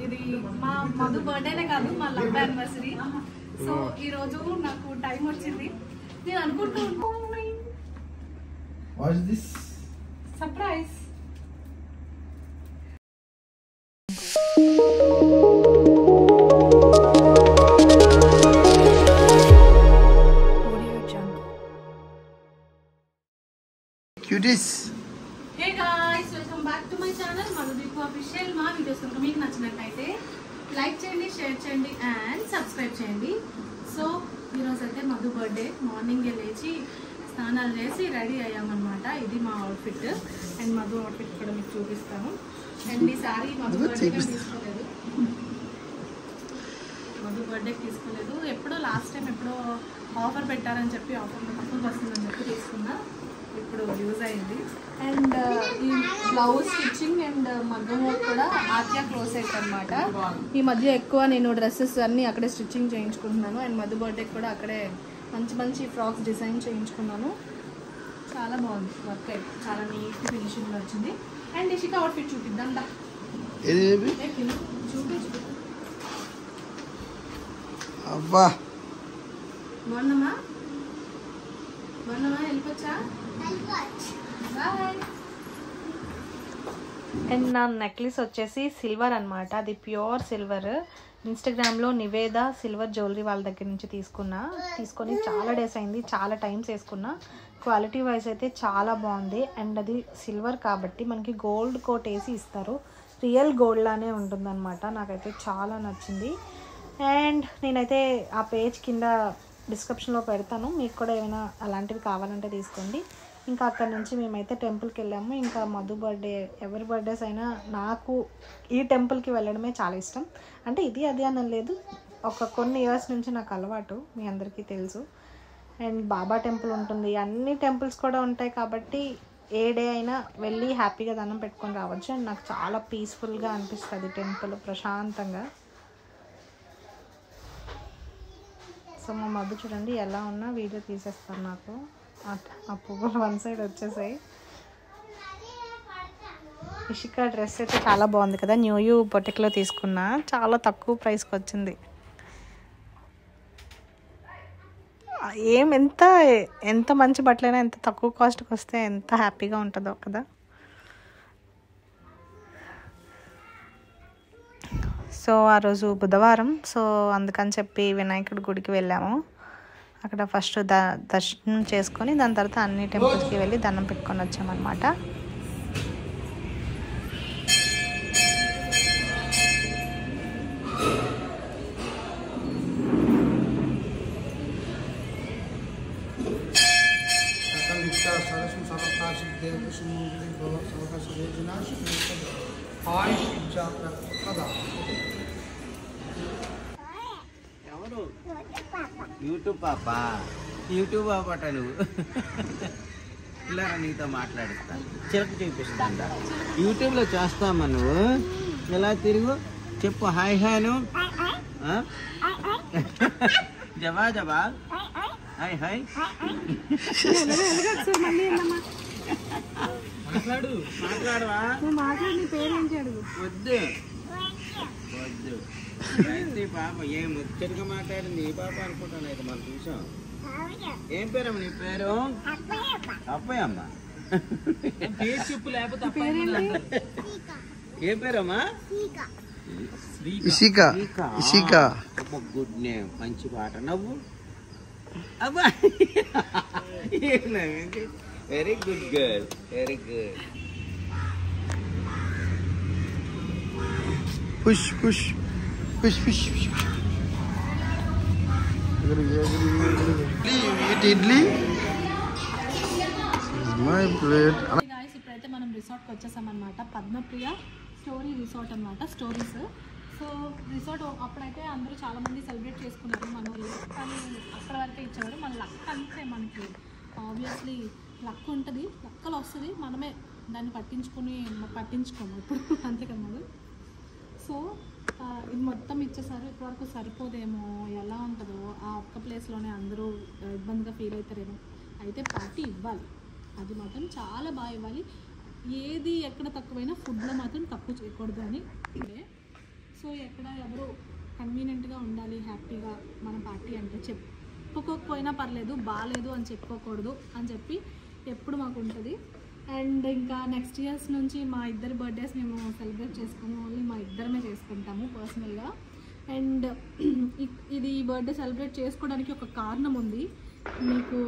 ఇది మా మధు బర్త్డేనే కాదు, మా లవ్ యానివర్సరీ. సో ఈ రోజు నాకు టైం వచ్చింది. నేను అనుకుంటూ surprise. Hey guys, welcome back to my channel Madhu Deepu official. మా వీడియోస్ కనుక మీకు నచ్చినట్లయితే లైక్ చేయండి, షేర్ చేయండి అండ్ సబ్స్క్రైబ్ చేయండి. సో ఈరోజు అయితే మధు బర్త్డే. మార్నింగ్ లేచి స్నానాలు చేసి రెడీ అయ్యామన్నమాట. ఇది మా అవుట్ఫిట్ అండ్ మధు అవుట్ఫిట్ కూడా మీకు చూపిస్తాను. అండ్ ఈసారి మధు బర్త్డేకి తీసుకోలేదు, మధు బర్త్డేకి తీసుకోలేదు. ఎప్పుడో లాస్ట్ టైం ఎప్పుడో ఆఫర్ పెట్టారని చెప్పి, ఆఫర్లో తక్కువ వస్తుందని చెప్పి తీసుకున్నా. ఇప్పుడు యూజ్ అయింది. అండ్ ఈ బ్లౌజ్ స్టిచ్చింగ్ అండ్ మగ్గం వర్క్ కూడా ఆత్య క్లోజ్ అయితే అనమాట. ఈ మధ్య ఎక్కువ నేను డ్రెస్సెస్ అన్నీ అక్కడే స్టిచ్చింగ్ చేయించుకుంటున్నాను. అండ్ మధు బర్త్డేకి కూడా అక్కడే మంచి మంచి ఫ్రాక్స్ డిజైన్ చేయించుకున్నాను. చాలా బాగుంది వర్క్ అయితే, చాలా నీట్ ఫినిషింగ్లో వచ్చింది. అండ్ ఇషిక అవుట్ఫిట్ చూపిద్దాం దా. బాగున్నామా? బాగున్నామా? వెళ్ళిపోవచ్చా? అండ్ నా నెక్లెస్ వచ్చేసి సిల్వర్ అనమాట. అది ప్యూర్ సిల్వర్. ఇన్స్టాగ్రామ్లో నివేద సిల్వర్ జ్యువెలరీ వాళ్ళ దగ్గర నుంచి తీసుకొని చాలా డేస్ అయింది, చాలా టైమ్స్ వేసుకున్నా. క్వాలిటీ వైజ్ అయితే చాలా బాగుంది. అండ్ అది సిల్వర్ కాబట్టి మనకి గోల్డ్ కోట్ వేసి ఇస్తారు, రియల్ గోల్డ్ లానే ఉంటుందన్నమాట. నాకైతే చాలా నచ్చింది. అండ్ నేనైతే ఆ పేజ్ కింద డిస్క్రిప్షన్లో పెడతాను, మీకు కూడా ఏమైనా అలాంటివి కావాలంటే తీసుకోండి. ఇంకా అక్కడ నుంచి మేమైతే టెంపుల్కి వెళ్ళాము. ఇంకా మధు బర్త్డే, ఎవరి బర్త్డేస్ అయినా నాకు ఈ టెంపుల్కి వెళ్ళడమే చాలా ఇష్టం. అంటే ఇది అది అని లేదు, కొన్ని ఇయర్స్ నుంచి నాకు అలవాటు, మీ అందరికీ తెలుసు. అండ్ బాబా టెంపుల్ ఉంటుంది, అన్ని టెంపుల్స్ కూడా ఉంటాయి కాబట్టి ఏ డే అయినా వెళ్ళి హ్యాపీగా దండం పెట్టుకొని రావచ్చు. అండ్ నాకు చాలా పీస్ఫుల్గా అనిపిస్తుంది టెంపుల్, ప్రశాంతంగా. సో మా మధు చూడండి ఎలా ఉన్నా వీడియో తీసేస్తాను. నాకు ఆ పువ్వులు వన్ సైడ్ వచ్చేసాయి. ఇషిక డ్రెస్ అయితే చాలా బాగుంది కదా, న్యూ బొటిక్లో తీసుకున్నా, చాలా తక్కువ ప్రైస్కి వచ్చింది. ఎంత మంచి బట్టలైనా ఎంత తక్కువ కాస్ట్కి వస్తే ఎంత హ్యాపీగా ఉంటుందో కదా. సో ఆ రోజు బుధవారం, సో అందుకని చెప్పి వినాయకుడి గుడికి వెళ్ళాము. అక్కడ ఫస్ట్ దర్శనం చేసుకొని దాని తర్వాత అన్ని టెంపుల్స్కి వెళ్ళి దండం పెట్టుకొని వచ్చామన్నమాట. యూట్యూబ్ పాపట నువ్వు ఇలా నీతో మాట్లాడిస్తాను, చిలక చూపిస్తాను. యూట్యూబ్లో చేస్తామా నువ్వు? ఎలా తిరుగు చెప్పు, హాయ్ హాను జబా హాయ్ హాయ్ మాట్లాడవా? వద్దు అయితే పాప ఏం ముచ్చటగా మాట్లాడింది ఈ పాప అనుకుంటాను. అయితే మనం చూసాం. ఏం పేరమ్మ నీ పేరు? అప్పయ్యమ్మ. చెప్పు లేకపోతే ఏం పేరమ్మా? గుడ్ నేమ్, మంచి పాట. నవ్వు అబ్బా, very good girl, very good. push eat idli. This is my plate. Guys, ఇప్పుడైతే మనం రిసార్ట్కి వచ్చేసామన్నమాట. పద్మప్రియ స్టోరీ రిసార్ట్ అనమాట, స్టోరీస్. సో రిసార్ట్ అప్పుడైతే అందరూ చాలామంది సెలబ్రేట్ చేసుకున్నారు మన వాళ్ళు, కానీ అక్కడ వరకే ఇచ్చేవారు. మన లక్ అంతే, మనకి ఆబ్వియస్లీ లక్ ఉంటుంది, లక్కలు వస్తుంది, మనమే దాన్ని పట్టించుకోము ఇప్పుడు, అంతే కదా మనం. సో ఇది మొత్తం ఇచ్చేసారు. ఇప్పటివరకు సరిపోదేమో, ఎలా ఉంటుందో ఆ ఒక్క ప్లేస్లోనే అందరూ ఇబ్బందిగా ఫీల్ అవుతారేమో. అయితే పార్టీ ఇవ్వాలి, అది మాత్రం చాలా బాగా ఇవ్వాలి. ఏది ఎక్కడ తక్కువైనా ఫుడ్లో మాత్రం తక్కువ చేయకూడదు అని. సో ఎక్కడ ఎవరు కన్వీనియంట్గా ఉండాలి, హ్యాపీగా మన పార్టీ అంటే చెప్పుకోకపోయినా పర్లేదు, బాగాలేదు అని చెప్పుకోకూడదు అని చెప్పి ఎప్పుడు మాకు ఉంటుంది. అండ్ ఇంకా నెక్స్ట్ ఇయర్స్ నుంచి మా ఇద్దరి బర్త్డేస్ మేము సెలబ్రేట్ చేసుకోము, ఓన్లీ మా ఇద్దరమే చేసుకుంటాము పర్సనల్గా. అండ్ ఇది బర్త్డే సెలబ్రేట్ చేసుకోవడానికి ఒక కారణం ఉంది. మీకు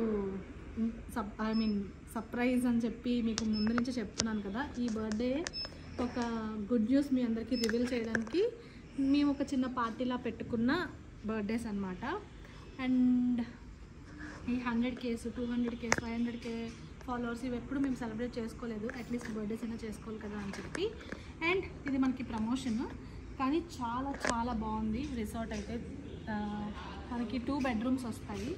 సర్ప్రైజ్ అని చెప్పి మీకు ముందు నుంచి చెప్తున్నాను కదా, ఈ బర్త్డే ఒక గుడ్ న్యూస్ మీ అందరికీ రివీల్ చేయడానికి మేము ఒక చిన్న పార్టీలా పెట్టుకున్న బర్త్డేస్ అనమాట. అండ్ ఈ 100K 200K 500K ఫాలోవర్స్ ఇవి ఎప్పుడు మేము సెలబ్రేట్ చేసుకోలేదు, అట్లీస్ట్ బర్త్డేస్ అయినా చేసుకోవాలి కదా అని చెప్పి. అండ్ ఇది మనకి ప్రమోషన్, కానీ చాలా చాలా బాగుంది రిసార్ట్ అయితే. మనకి 2 బెడ్రూమ్స్ వస్తాయి.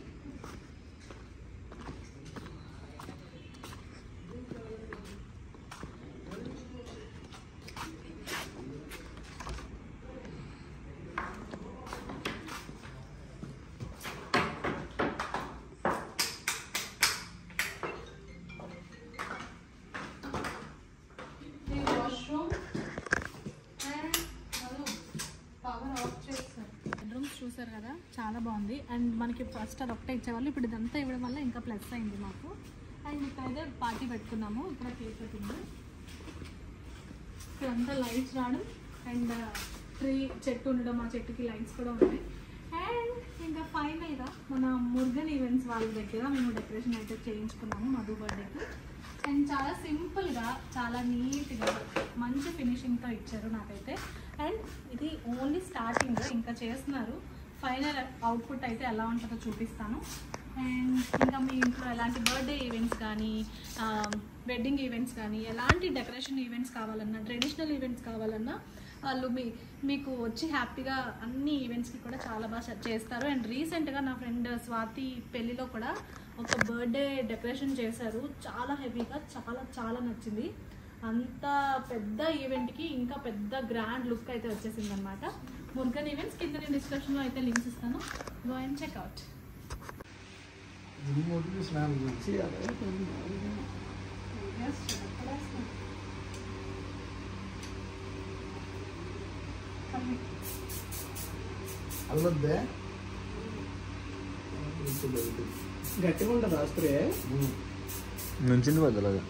చూసారు కదా, చాలా బాగుంది. అండ్ మనకి ఫస్ట్ అది ఒకటే ఇచ్చేవాళ్ళు, ఇప్పుడు ఇదంతా ఇవ్వడం వల్ల ఇంకా ప్లస్ అయింది మాకు. అండ్ ఇక్కడైతే పార్టీ పెట్టుకున్నాము, ఇక్కడ కేక్ కటింగ్, ఇక్కడంతా లైట్స్ రావడం అండ్ ట్రీ చెట్టు ఉండడం, ఆ చెట్టుకి లైట్స్ కూడా ఉన్నాయి. అండ్ ఇంకా ఫైనల్గా మన మురుగన్ ఈవెంట్స్ వాళ్ళ దగ్గర మేము డెకరేషన్ అయితే చేయించుకున్నాము మధు బర్త్డేకి. అండ్ చాలా సింపుల్గా, చాలా నీట్గా, మంచి ఫినిషింగ్తో ఇచ్చారు నాకైతే. అండ్ ఇది ఓన్లీ స్టార్టింగ్, ఇంకా చేస్తున్నారు. ఫైనల్ అవుట్పుట్ అయితే ఎలా ఉంటుందో చూపిస్తాను. అండ్ ఇంకా మీ ఇంట్లో ఎలాంటి బర్త్డే ఈవెంట్స్ కానీ, వెడ్డింగ్ ఈవెంట్స్ కానీ, ఎలాంటి డెకరేషన్ ఈవెంట్స్ కావాలన్నా, ట్రెడిషనల్ ఈవెంట్స్ కావాలన్నా వాళ్ళు మీకు వచ్చి హ్యాపీగా అన్ని ఈవెంట్స్కి కూడా చాలా బాగా చేస్తారు. అండ్ రీసెంట్గా నా ఫ్రెండ్ స్వాతి పెళ్ళిలో కూడా ఒక బర్త్డే డెకరేషన్ చేశారు, చాలా హెవీగా, చాలా చాలా నచ్చింది. అంత పెద్ద ఈవెంట్కి ఇంకా పెద్ద గ్రాండ్ లుక్ అయితే వచ్చేసింది అనమాట. మురుగన్ ఈవెంట్స్ కింద నేను డిస్క్రిప్షన్లో అయితే లింక్స్ ఇస్తాను, గో అండ్ చెక్అవుట్. అల్లద్దే గట్టిగా ఉంటుంది స్ప్రే నుంచింది వద్దలాగా.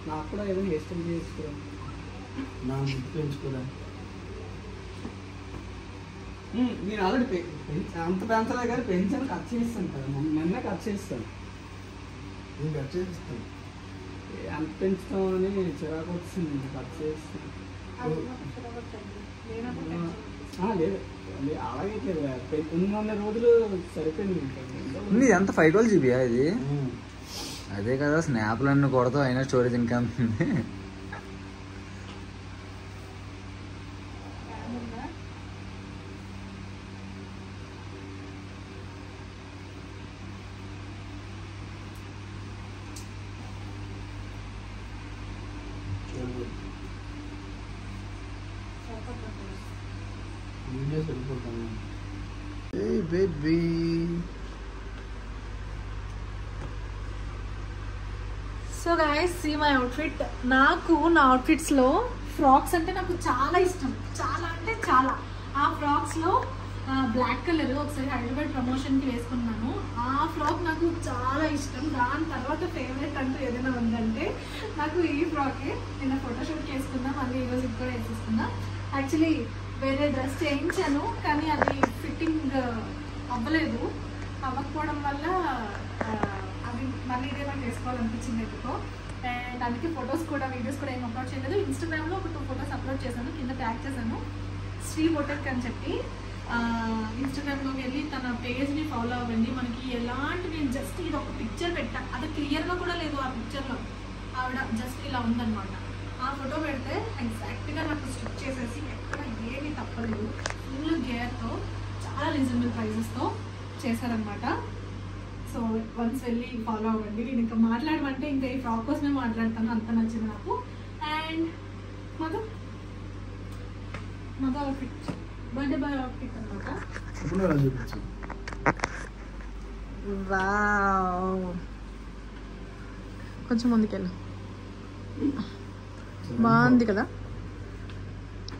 నాకు కూడా ఏదైనా హెయిర్ స్టైల్ చేసుకోరా, నా ముద్దు పెంచుకోరా. నేను ఆల్రెడీ అంత పెంచలే కానీ పెంచాను, కట్ చేస్తాను కదా, నిన్న కట్ చేస్తాను. నేను కట్ చేస్తాను, అంత పెంచుతాం అని చిరాకు వచ్చింది, కట్ చేస్తాను. లేదు అలాగే ఉన్న రోజులు సరిపోయింది. ఎంత 512 GB ఇది? అదే కదా స్నాప్లన్నీ కొడతావు, అయినా స్టోరేజ్ ఇంకా ఉంటుంది. వీడియో సరిపోతాను. So guys, see my outfit. నాకు నా అవుట్ఫిట్స్లో ఫ్రాక్స్ అంటే నాకు చాలా ఇష్టం, చాలా అంటే చాలా. ఆ ఫ్రాక్స్లో బ్లాక్ కలర్ ఒకసారి హైదరాబాద్ ప్రమోషన్కి వేసుకున్నాను. ఆ ఫ్రాక్ నాకు చాలా ఇష్టం. దాని తర్వాత ఫేవరెట్ అంటూ ఏదైనా ఉందంటే నాకు ఈ ఫ్రాకే. నిన్న ఫోటోషూట్కి వేసుకున్నా, మళ్ళీ ఈరోజు ఇది కూడా వేసేసుకున్నా. యాక్చువల్లీ వేరే డ్రెస్ చేయించాను, కానీ అది ఫిట్టింగ్ అవ్వలేదు. అవ్వకపోవడం వల్ల అది మళ్ళీ ఇదే నాకు వేసుకోవాలనిపించింది ఎందుకో. అండ్ అందుకే ఫొటోస్ కూడా, వీడియోస్ కూడా ఏం అప్లోడ్ చేయలేదు. ఇన్స్టాగ్రామ్లో ఒక 2 ఫొటోస్ అప్లోడ్ చేశాను, కింద ట్యాగ్ చేశాను శ్రీ బొటెక్ అని చెప్పి. ఇన్స్టాగ్రామ్లోకి వెళ్ళి తన పేజ్ని ఫాలో అవ్వండి. మనకి ఎలాంటి, నేను జస్ట్ ఇది ఒక పిక్చర్ పెట్టా, అది క్లియర్గా కూడా లేదు ఆ పిక్చర్లో. ఆవిడ జస్ట్ ఇలా ఉందన్నమాట. ఆ ఫోటో పెడితే ఎగ్జాక్ట్గా నాకు స్టిచ్ చేసేసి ఎక్కడ ఏమీ తప్పలేదు, ఫుల్ గేర్తో, చాలా రీజనబుల్ ప్రైజెస్తో చేశారనమాట. సో వన్స్ వెళ్ళి ఫాలో అవ్వండి. నేను ఇంకా మాట్లాడమంటే ఇంకా ఈ ఫ్రాక్ కోసమే మాట్లాడతాను, అంత నచ్చింది నాకు. అండ్ మగ అవుట్ఫిట్, బర్త్డే బాయ్ అవుట్ఫిట్ అనమాట. వావ్, కొంచెం ముందుకెళ్ళు, బాగుంది కదా.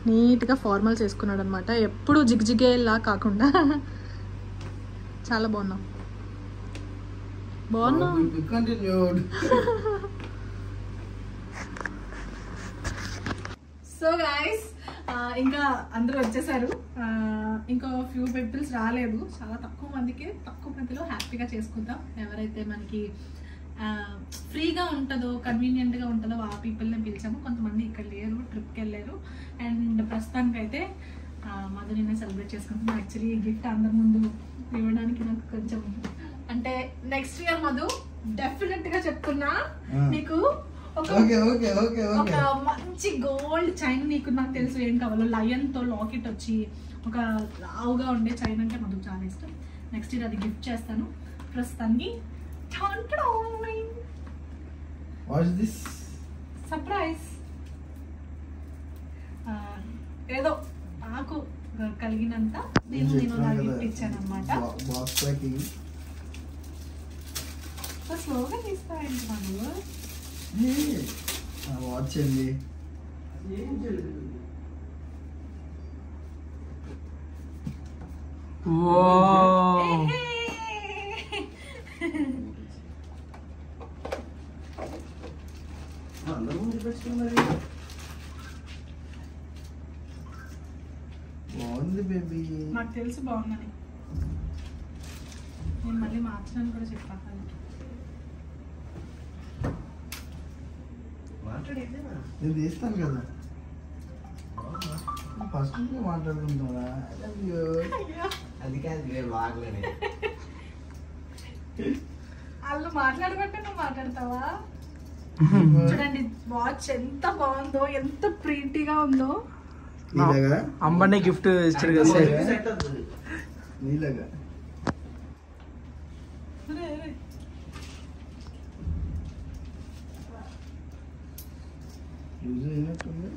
నీట్గా ఫార్మల్స్ వేసుకున్నాడు అనమాట. ఎప్పుడు జిగ్జిగేలా కాకుండా చాలా బాగున్నాం. సో గైస్ ఇంకా అందరూ వచ్చేసారు. ఇంకా ఫ్యూ పీపుల్స్ రాలేదు. చాలా తక్కువ మందికి, తక్కువ మందిలో హ్యాపీగా చేసుకుందాం. ఎవరైతే మనకి ఫ్రీగా ఉంటుందో, కన్వీనియంట్గా ఉంటుందో ఆ పీపుల్ని పిలిచాము. కొంతమంది ఇక్కడ లేరు, ట్రిప్కి వెళ్ళారు. అండ్ ప్రస్తుతానికి అయితే మధు నిన్న సెలబ్రేట్ చేసుకుంటున్నాం. యాక్చువల్లీ ఈ గిఫ్ట్ అందరి ముందు ఇవ్వడానికి నాకు కొంచెం అంటే నెక్స్ట్ ఇయర్ మధు డెఫినెట్గా చెప్తున్నా, నీకు ఒక మంచి గోల్డ్ చైన్, నీకు నాకు తెలుసు ఏం కావాలో, లయన్తో లాకెట్ వచ్చి ఒక లావుగా ఉండే చైన్ అంటే మధుకు చాలా ఇష్టం. నెక్స్ట్ ఇయర్ అది గిఫ్ట్ చేస్తాను. ప్రస్తుతానికి సర్ప్రైజ్ ఏదో నాకు కలిగినంత నేను గిఫ్ట్ ఇచ్చాను అనమాట. స్లోగా తీస్తాయండి మనం. వాచ్ అండి. బాగుంది బేబీ. నాకు తెలుసు బాగుందని. నేను మళ్ళీ మార్చడానికి కూడా చెప్పాను. నేను తీస్తాను కదా, ఫస్ట్ మాట్లాడుకుంటున్నా. అది కాదు బాగలేని వాళ్ళు మాట్లాడబట్టే నువ్వు మాట్లాడతావా? చూడండి వాచ్ ఎంత బాగుందో, ఎంత ప్రీటీగా ఉందో. నీలాగా అమ్మనే గిఫ్ట్ ఇచ్చాడు కదా నీలాగా.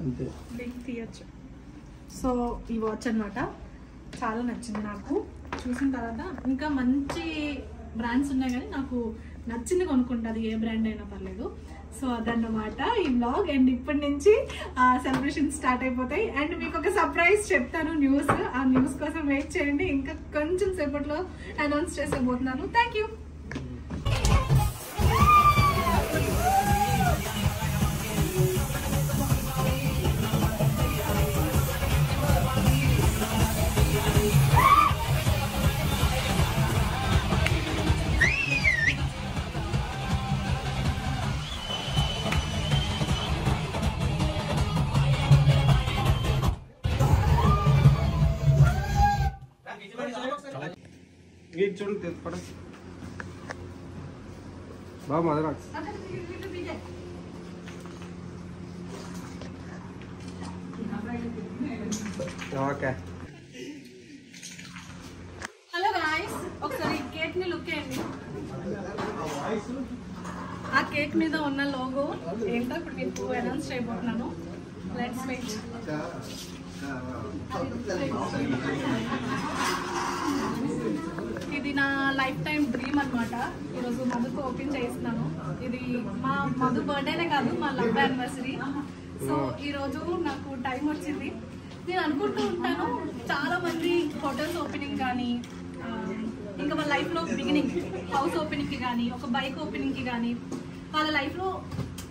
అంతే తీయచ్చు. సో ఈ వాచ్ అన్నమాట చాలా నచ్చింది నాకు. చూసిన తర్వాత ఇంకా మంచి బ్రాండ్స్ ఉన్నాయి కానీ నాకు నచ్చింది కొనుక్కుంటా, అది ఏ బ్రాండ్ అయినా పర్లేదు. సో అదన్నమాట ఈ బ్లాగ్. అండ్ ఇప్పటి నుంచి సెలబ్రేషన్ స్టార్ట్ అయిపోతాయి. అండ్ మీకు ఒక సర్ప్రైజ్ చెప్తాను, న్యూస్. ఆ న్యూస్ కోసం వెయిట్ చేయండి. ఇంకా కొంచెం సేపట్లో అనౌన్స్ చేసేబోతున్నాను. Thank you. చూడు తెలుసుకోవడం బాగా మదర్ ఓకే. హలో గాయ్స్, ఒకసారి కేక్ ని లుక్ చేయండి. ఆ కేక్ మీద ఉన్న లోగో ఏంటో ఇప్పుడు మీకు అనౌన్స్ చేయబోతున్నాను. Let's wait. ఇది నా లైఫ్ టైం డ్రీమ్ అనమాట. ఈరోజు మధుకు ఓపెన్ చేస్తున్నాను. ఇది మా మధు బర్త్డేనే కాదు, మా లవ్ యానివర్సరీ. సో ఈరోజు నాకు టైం వచ్చింది. నేను అనుకుంటూ ఉంటాను, చాలా మంది హోటల్స్ ఓపెనింగ్ కానీ, ఇంకా వాళ్ళ లైఫ్లో బిగినింగ్ హౌస్ ఓపెనింగ్కి కానీ, ఒక బైక్ ఓపెనింగ్కి కానీ, వాళ్ళ లైఫ్లో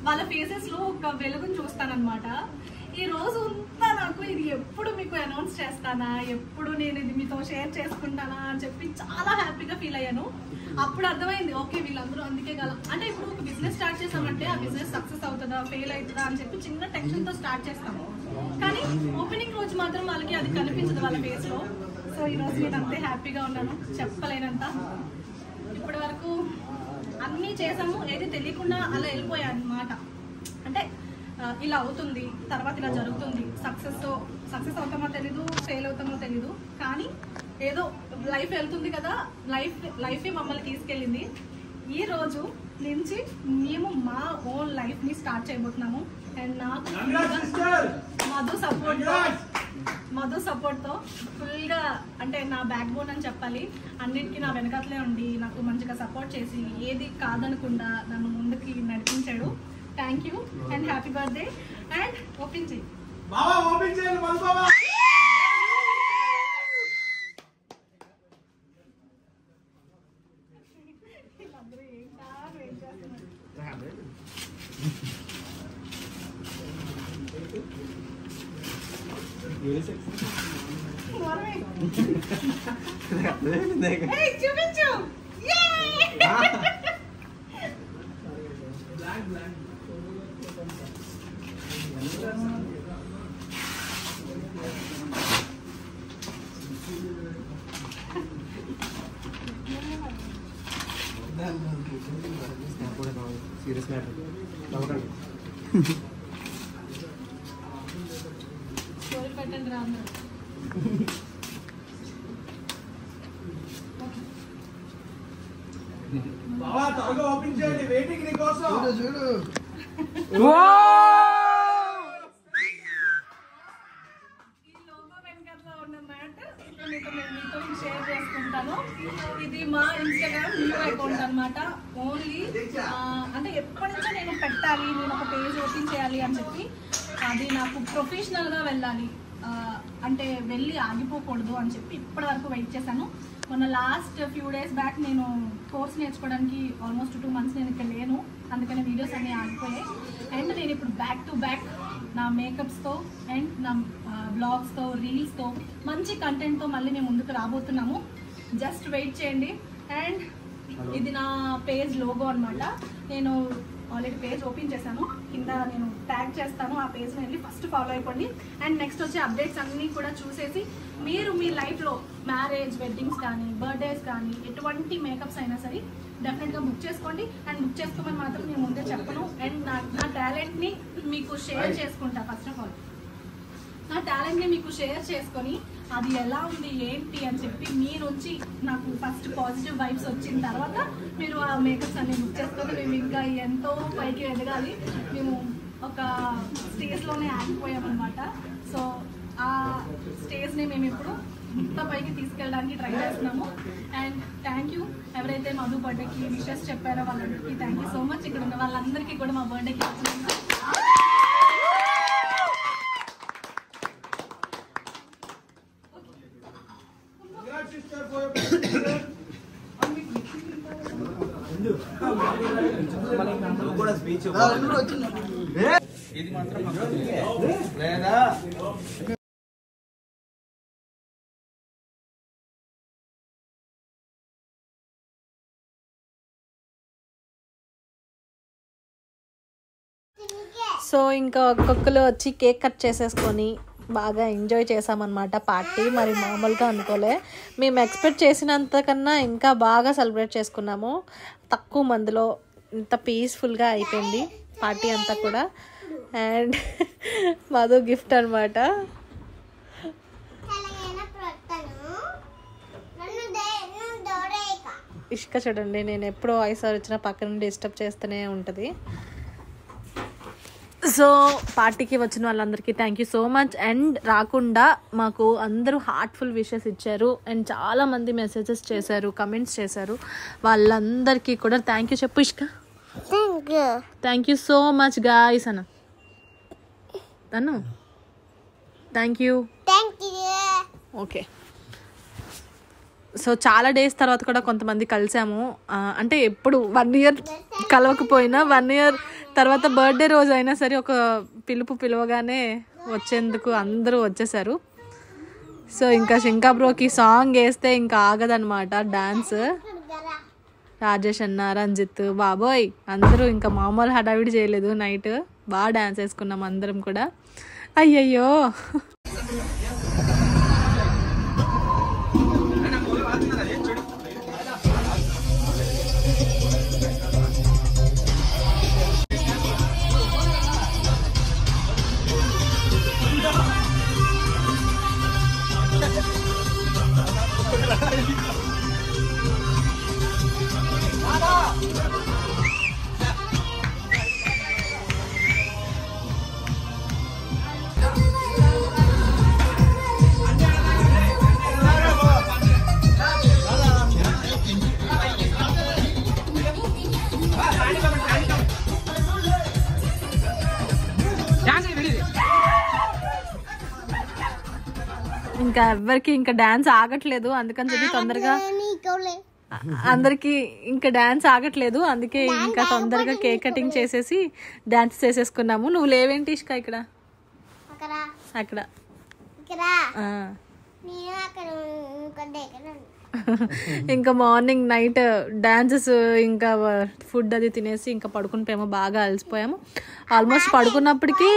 వాళ్ళ ఫేసెస్లో ఒక వెలుగును చూస్తానన్నమాట. ఈ రోజు అంతా నాకు ఇది ఎప్పుడు మీకు అనౌన్స్ చేస్తానా, ఎప్పుడు నేను ఇది మీతో షేర్ చేసుకుంటానా అని చెప్పి చాలా హ్యాపీగా ఫీల్ అయ్యాను. అప్పుడు అర్థమైంది, ఓకే వీళ్ళందరూ అందుకే గల అంటే ఇప్పుడు ఒక బిజినెస్ స్టార్ట్ చేసామంటే ఆ బిజినెస్ సక్సెస్ అవుతుందా ఫెయిల్ అవుతుందా అని చెప్పి చిన్న టెన్షన్తో స్టార్ట్ చేస్తాము. కానీ ఓపెనింగ్ రోజు మాత్రం వాళ్ళకి అది కనిపించదు వాళ్ళ ఫేస్లో. సో ఈరోజు నేను అంతే హ్యాపీగా ఉన్నాను, చెప్పలేనంత. ఇప్పటి వరకు అన్నీ చేసాము, ఏది తెలియకుండా అలా వెళ్ళిపోయాను అన్నమాట. అంటే ఇలా అవుతుంది, తర్వాత ఇలా జరుగుతుంది, సక్సెస్ అవుతామో తెలీదు, ఫెయిల్ అవుతామో తెలీదు, కానీ ఏదో లైఫ్ వెళ్తుంది కదా, లైఫే మమ్మల్ని తీసుకెళ్ళింది. ఈ రోజు నుంచి మేము మా ఓన్ లైఫ్ని స్టార్ట్ చేయబోతున్నాము. అండ్ నాకు మధు సపోర్ట్తో ఫుల్గా అంటే నా బ్యాక్ బోన్ అని చెప్పాలి. అన్నిటికీ నా వెనకాతలే ఉండి నాకు మంచిగా సపోర్ట్ చేసి ఏది కాదనకుండా నన్ను ముందుకి నడిపించాడు. Thank you and happy birthday. And open చేయి. చూపించు. సీరియస్ మ్యాటర్ నవ్వకండి. పెట్టండి రా. బావా త్వరగా ఓపెన్ చేయండి, వెయిటింగ్ నీ కోసం. చూడు షేర్ చేసుకుంటాను. ఇది మా ఇన్స్టాగ్రామ్ న్యూ అకౌంట్ అనమాట. ఓన్లీ అంటే ఎప్పటి నుంచో నేను పెట్టాలి, నేను ఒక పేజ్ ఓపెన్ చేయాలి అని చెప్పి, అది నాకు ప్రొఫెషనల్గా వెళ్ళాలి, అంటే వెళ్ళి ఆగిపోకూడదు అని చెప్పి ఇప్పటి వరకు వెయిట్ చేశాను. మొన్న లాస్ట్ ఫ్యూ డేస్ బ్యాక్ నేను కోర్స్ నేర్చుకోవడానికి ఆల్మోస్ట్ 2 months నేను ఇక్కడ లేను, అందుకని వీడియోస్ అన్నీ ఆగిపోయాయి. అండ్ నేను ఇప్పుడు బ్యాక్ టు బ్యాక్ నా మేకప్స్తో అండ్ నా బ్లాగ్స్తో రీల్స్తో మంచి కంటెంట్తో మళ్ళీ మేము ముందుకు రాబోతున్నాము. జస్ట్ వెయిట్ చేయండి. అండ్ ఇది నా పేజ్ లోగో అనమాట. నేను ఆల్రెడీ పేజ్ ఓపెన్ చేశాను, కింద నేను ట్యాగ్ చేస్తాను, ఆ పేజ్ని వెళ్ళి ఫస్ట్ ఫాలో అయిపోండి. అండ్ నెక్స్ట్ వచ్చే అప్డేట్స్ అన్నీ కూడా చూసేసి మీరు మీ లైఫ్లో మ్యారేజ్, వెడ్డింగ్స్ కానీ, బర్త్డేస్ కానీ, ఎటువంటి మేకప్స్ అయినా సరే డెఫినెట్గా బుక్ చేసుకోండి. అండ్ బుక్ చేసుకోమని మాత్రం నేను ముందే చెప్పను. అండ్ నా టాలెంట్ని మీకు షేర్ చేసుకుంటా. ఫస్ట్ ఆఫ్ ఆల్ నా టాలెంట్ని మీకు షేర్ చేసుకొని అది ఎలా ఉంది ఏంటి అని చెప్పి మీ నుంచి నాకు ఫస్ట్ పాజిటివ్ వైబ్స్ వచ్చిన తర్వాత మీరు ఆ మేకప్స్ అన్ని బుక్ చేసుకొని మేము ఇంకా ఎంతో పైకి ఎదగాలి. మేము ఒక స్టేజ్లోనే ఆగిపోయామన్నమాట. సో ఆ స్టేజ్ని మేము ఇప్పుడు ఇంత పైకి తీసుకెళ్ళడానికి ట్రై చేస్తున్నాము. అండ్ థ్యాంక్ యూ ఎవరైతే మధు బర్త్డేకి విషెస్ చెప్పారో వాళ్ళందరికీ థ్యాంక్ యూ సో మచ్. ఇక్కడ ఉన్న వాళ్ళందరికీ కూడా మా బర్త్డేకి వచ్చినందుకు ఇది మాత్రం లేదా సో ఇంకా ఒక్కొక్కరు వచ్చి కేక్ కట్ చేసేసుకొని బాగా ఎంజాయ్ చేసామన్నమాట పార్టీ. మరి మామూలుగా అనుకోలే, మేము ఎక్స్పెక్ట్ చేసినంతకన్నా ఇంకా బాగా సెలబ్రేట్ చేసుకున్నాము. తక్కువ మందిలో ఇంత పీస్ఫుల్గా అయిపోయింది పార్టీ అంతా కూడా. అండ్ మధు గిఫ్ట్ అనమాట. ఇష్క చూడండి, నేను ఎప్పుడో ఐసారి వచ్చినా పక్క నుండి డిస్టర్బ్ చేస్తూనే ఉంటుంది. సో పార్టీకి వచ్చిన వాళ్ళందరికీ thank you so much. And రాకుండా మాకు అందరూ హార్ట్ఫుల్ విషెస్ ఇచ్చారు అండ్ చాలామంది మెసేజెస్ చేశారు, కమెంట్స్ చేశారు. వాళ్ళందరికీ కూడా థ్యాంక్ యూ చెప్పు ఇష్క. Thank you so much guys అన్న. తను థ్యాంక్ యూ. ఓకే. సో చాలా డేస్ తర్వాత కూడా కొంతమంది కలిసాము. అంటే ఎప్పుడు 1 year కలవకపోయినా 1 year తర్వాత బర్త్డే రోజు అయినా సరే ఒక పిలవగానే వచ్చేందుకు అందరూ వచ్చేసారు. సో ఇంకా శంకా బ్రోకి సాంగ్ వేస్తే ఇంకా ఆగదనమాట డాన్స్. రాజేష్ అన్న, రంజిత్, బాబోయ్ అందరూ ఇంకా మామూలు హడావిడి చేయలేదు. నైట్ బాగా డాన్స్ వేసుకున్నాం అందరం కూడా. అయ్యయ్యో ఇంకా ఎవరికి ఇంకా డాన్స్ ఆగట్లేదు, అందుకని చెప్పి తొందరగా అందరికి ఇంకా డాన్స్ ఆగట్లేదు, అందుకే ఇంకా తొందరగా కేక్ కటింగ్ చేసేసి డాన్స్ చేసేసుకున్నాము. నువ్వు లేవేంటి ఇష్క ఇక్కడ అక్కడ ఇంకా మార్నింగ్ నైట్ డాన్సెస్ ఇంకా ఫుడ్ అది తినేసి ఇంకా పడుకునిపోయాము, బాగా అలసిపోయాము. ఆల్మోస్ట్ పడుకున్నప్పటికీ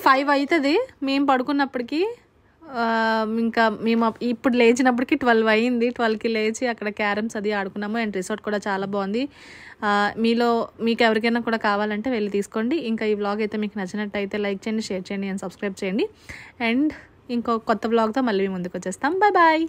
5 అవుతుంది, మేము పడుకున్నప్పటికీ ఇంకా మేము ఇప్పుడు లేచినప్పటికీ 12 అయింది. 12కి లేచి అక్కడ క్యారమ్స్ అది ఆడుకున్నాము. అండ్ రిసార్ట్ కూడా చాలా బాగుంది. మీకు ఎవరికైనా కూడా కావాలంటే వెళ్ళి తీసుకోండి. ఇంకా ఈ వ్లాగ్ అయితే మీకు నచ్చినట్టయితే లైక్ చేయండి, షేర్ చేయండి అండ్ సబ్స్క్రైబ్ చేయండి. అండ్ ఇంకో కొత్త వ్లాగ్తో మళ్ళీ ముందుకు వచ్చేస్తాం. Bye bye.